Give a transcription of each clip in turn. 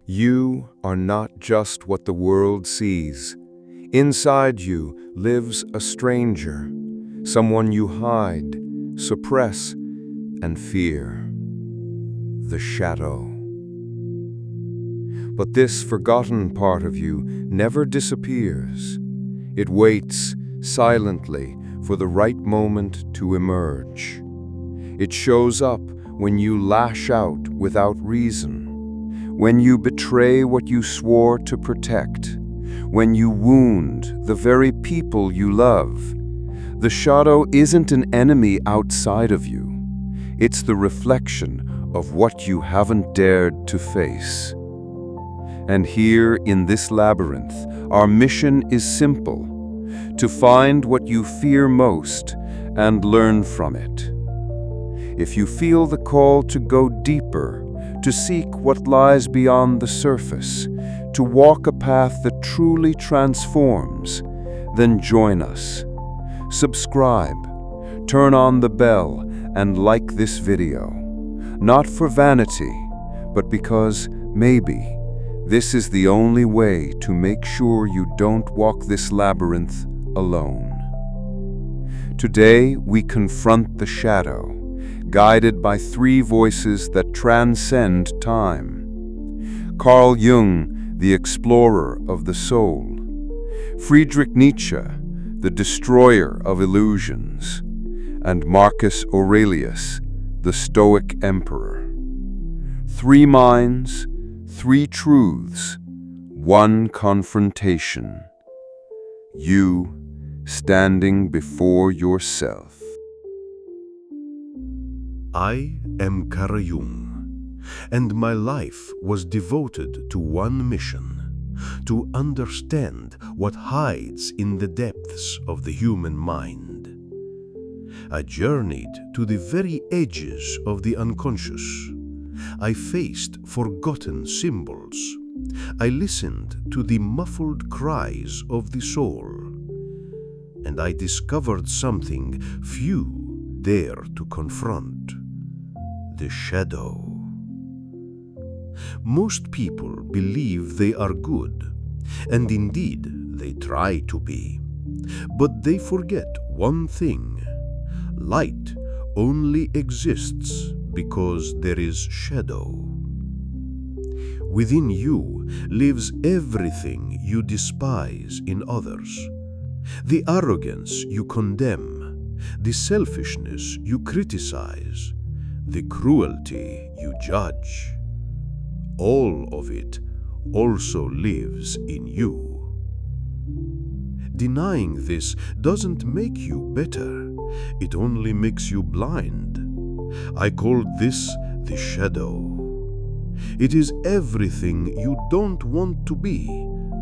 You are not just what the world sees. Inside you lives a stranger, someone you hide, suppress, and fear. The shadow. But this forgotten part of you never disappears. It waits silently for the right moment to emerge. It shows up when you lash out without reason, when you betray what you swore to protect, when you wound the very people you love. The shadow isn't an enemy outside of you. It's the reflection of what you haven't dared to face. And here in this labyrinth, our mission is simple: to find what you fear most and learn from it. If you feel the call to go deeper, to seek what lies beyond the surface, to walk a path that truly transforms, then join us. Subscribe, turn on the bell, and like this video. Not for vanity, but because maybe this is the only way to make sure you don't walk this labyrinth alone. Today, we confront the shadow, guided by three voices that transcend time. Carl Jung, the explorer of the soul. Friedrich Nietzsche, the destroyer of illusions. And Marcus Aurelius, the Stoic Emperor. Three minds, three truths, one confrontation. You standing before yourself. I am Carl Jung, and my life was devoted to one mission: to understand what hides in the depths of the human mind. I journeyed to the very edges of the unconscious. I faced forgotten symbols. I listened to the muffled cries of the soul. And I discovered something few dare to confront: the shadow. Most people believe they are good, and indeed they try to be. But they forget one thing: light only exists because there is shadow. Within you lives everything you despise in others. The arrogance you condemn, the selfishness you criticize, the cruelty you judge. All of it also lives in you. Denying this doesn't make you better. It only makes you blind. I call this the shadow. It is everything you don't want to be,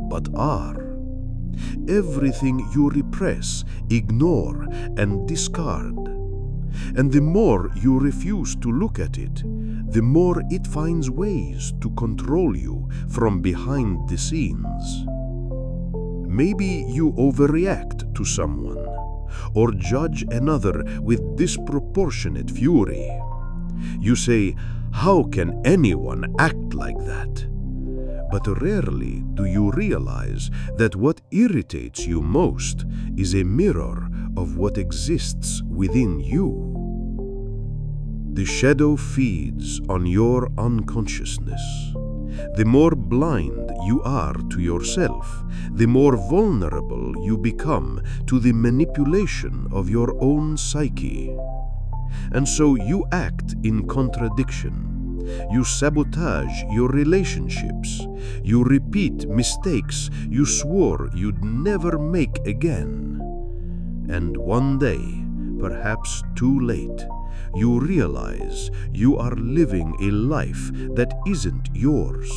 but are. Everything you repress, ignore, and discard. And the more you refuse to look at it, the more it finds ways to control you from behind the scenes. Maybe you overreact to someone, or judge another with disproportionate fury. You say, "How can anyone act like that?" But rarely do you realize that what irritates you most is a mirror of what exists within you. The shadow feeds on your unconsciousness. The more blind you are to yourself, the more vulnerable you become to the manipulation of your own psyche. And so you act in contradiction. You sabotage your relationships. You repeat mistakes you swore you'd never make again. And one day, perhaps too late, you realize you are living a life that isn't yours.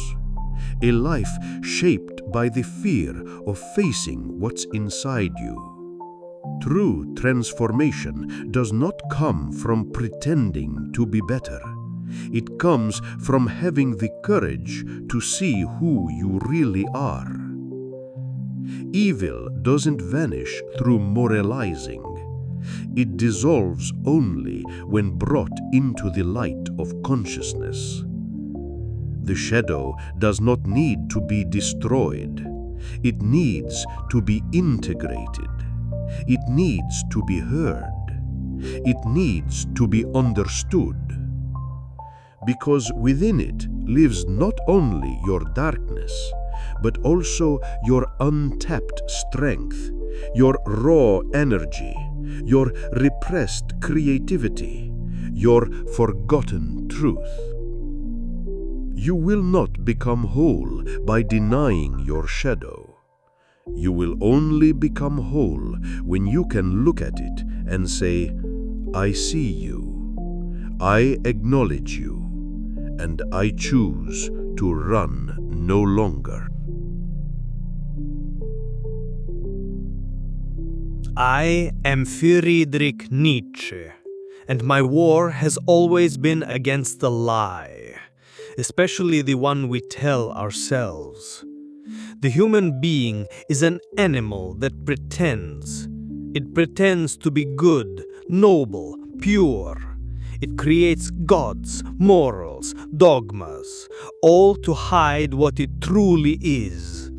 A life shaped by the fear of facing what's inside you. True transformation does not come from pretending to be better. It comes from having the courage to see who you really are. Evil doesn't vanish through moralizing. It dissolves only when brought into the light of consciousness. The shadow does not need to be destroyed. It needs to be integrated. It needs to be heard. It needs to be understood. Because within it lives not only your darkness, but also your untapped strength, your raw energy, your repressed creativity, your forgotten truth. You will not become whole by denying your shadow. You will only become whole when you can look at it and say, I see you, I acknowledge you, and I choose to run no longer. I am Friedrich Nietzsche, and my war has always been against the lie, especially the one we tell ourselves. The human being is an animal that pretends. It pretends to be good, noble, pure. It creates gods, morals, dogmas, all to hide what it truly is.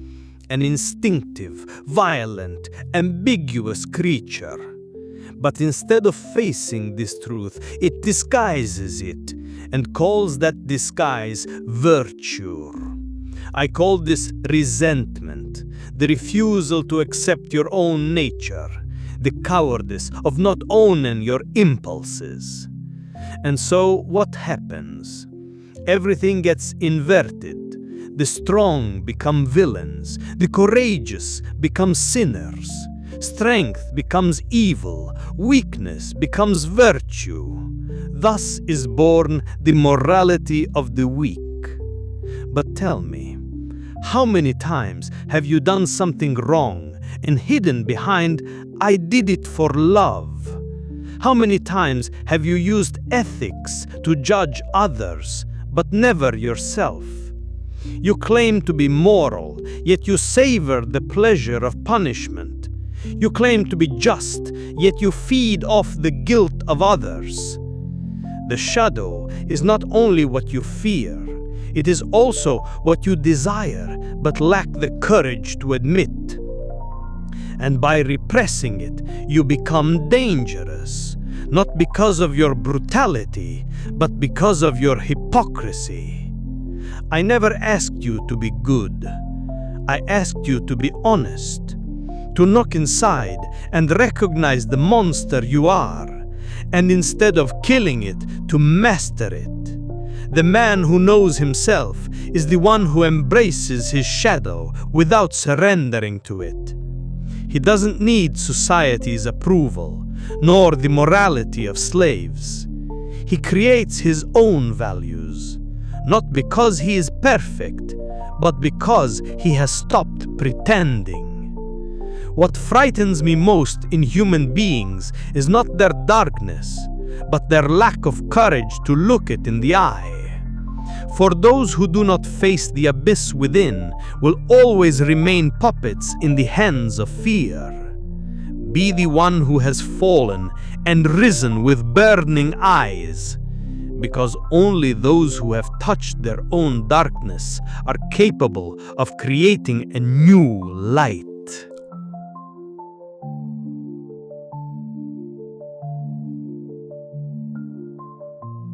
An instinctive, violent, ambiguous creature. But instead of facing this truth, it disguises it and calls that disguise virtue. I call this resentment, the refusal to accept your own nature, the cowardice of not owning your impulses. And so what happens? Everything gets inverted. The strong become villains, the courageous become sinners. Strength becomes evil, weakness becomes virtue. Thus is born the morality of the weak. But tell me, how many times have you done something wrong and hidden behind, I did it for love? How many times have you used ethics to judge others, but never yourself? You claim to be moral, yet you savor the pleasure of punishment. You claim to be just, yet you feed off the guilt of others. The shadow is not only what you fear, it is also what you desire, but lack the courage to admit. And by repressing it, you become dangerous, not because of your brutality, but because of your hypocrisy. I never asked you to be good. I asked you to be honest, to look inside and recognize the monster you are, and instead of killing it, to master it. The man who knows himself is the one who embraces his shadow without surrendering to it. He doesn't need society's approval, nor the morality of slaves. He creates his own values, not because he is perfect, but because he has stopped pretending. What frightens me most in human beings is not their darkness, but their lack of courage to look it in the eye. For those who do not face the abyss within will always remain puppets in the hands of fear. Be the one who has fallen and risen with burning eyes, because only those who have touched their own darkness are capable of creating a new light.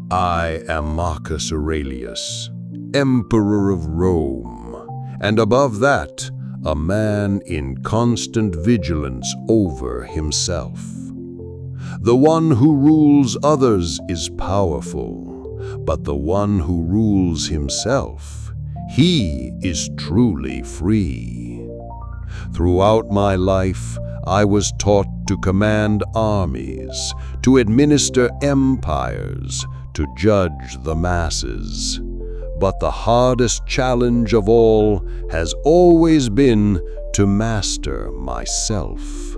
I am Marcus Aurelius, Emperor of Rome, and above that, a man in constant vigilance over himself. The one who rules others is powerful, but the one who rules himself, he is truly free. Throughout my life, I was taught to command armies, to administer empires, to judge the masses. But the hardest challenge of all has always been to master myself.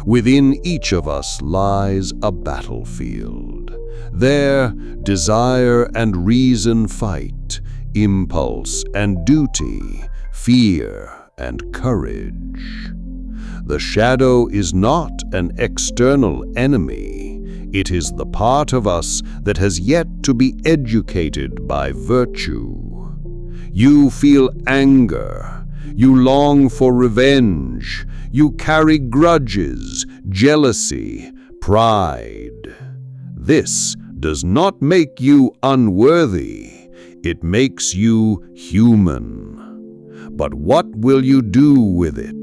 Within each of us lies a battlefield. There, desire and reason fight, impulse and duty, fear and courage. The shadow is not an external enemy. It is the part of us that has yet to be educated by virtue. You feel anger. You long for revenge. You carry grudges, jealousy, pride. This does not make you unworthy. It makes you human. But what will you do with it?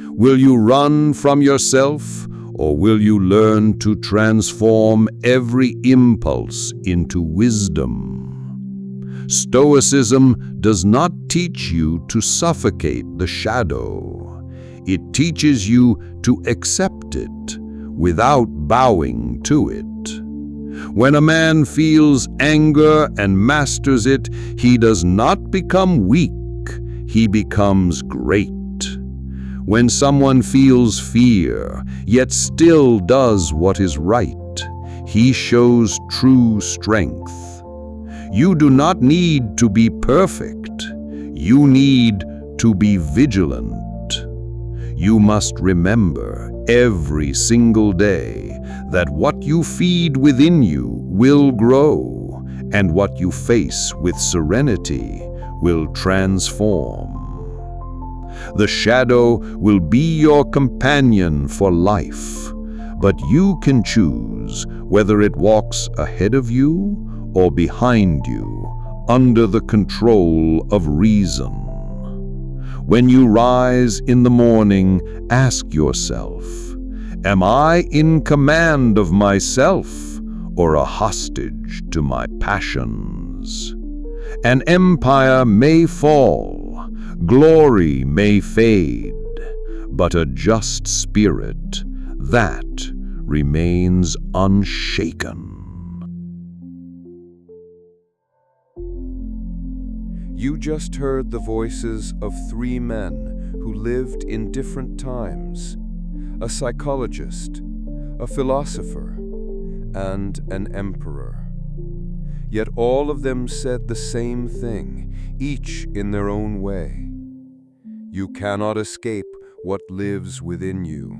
Will you run from yourself, or will you learn to transform every impulse into wisdom? Stoicism does not teach you to suffocate the shadow. It teaches you to accept it without bowing to it. When a man feels anger and masters it, he does not become weak, he becomes great. When someone feels fear, yet still does what is right, he shows true strength. You do not need to be perfect. You need to be vigilant. You must remember every single day that what you feed within you will grow, and what you face with serenity will transform. The shadow will be your companion for life, but you can choose whether it walks ahead of you or behind you, under the control of reason. When you rise in the morning, ask yourself, am I in command of myself or a hostage to my passions? An empire may fall, glory may fade, but a just spirit, that remains unshaken. You just heard the voices of three men who lived in different times: a psychologist, a philosopher, and an emperor. Yet all of them said the same thing, each in their own way. You cannot escape what lives within you.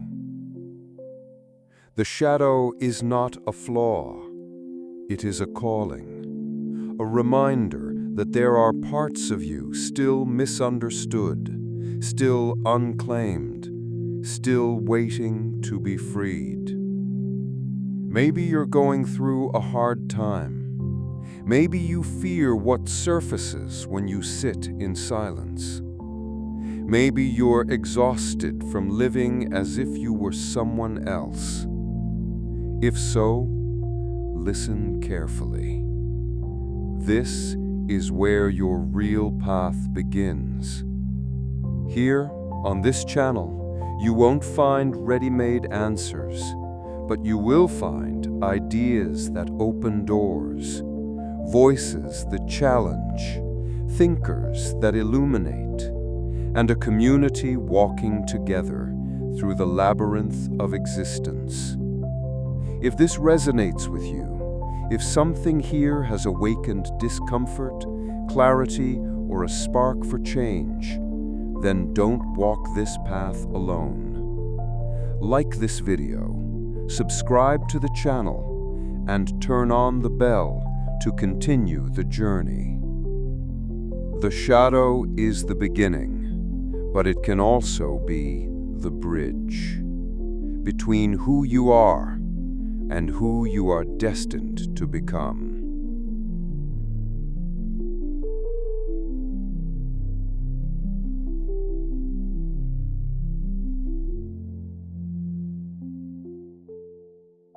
The shadow is not a flaw. It is a calling, a reminder that there are parts of you still misunderstood, still unclaimed, still waiting to be freed. Maybe you're going through a hard time. Maybe you fear what surfaces when you sit in silence. Maybe you're exhausted from living as if you were someone else. If so, listen carefully. This is where your real path begins. Here, on this channel, you won't find ready-made answers, but you will find ideas that open doors, voices that challenge, thinkers that illuminate, and a community walking together through the labyrinth of existence. If this resonates with you, if something here has awakened discomfort, clarity, or a spark for change, then don't walk this path alone. Like this video, subscribe to the channel, and turn on the bell to continue the journey. The shadow is the beginning, but it can also be the bridge between who you are and who you are destined to become.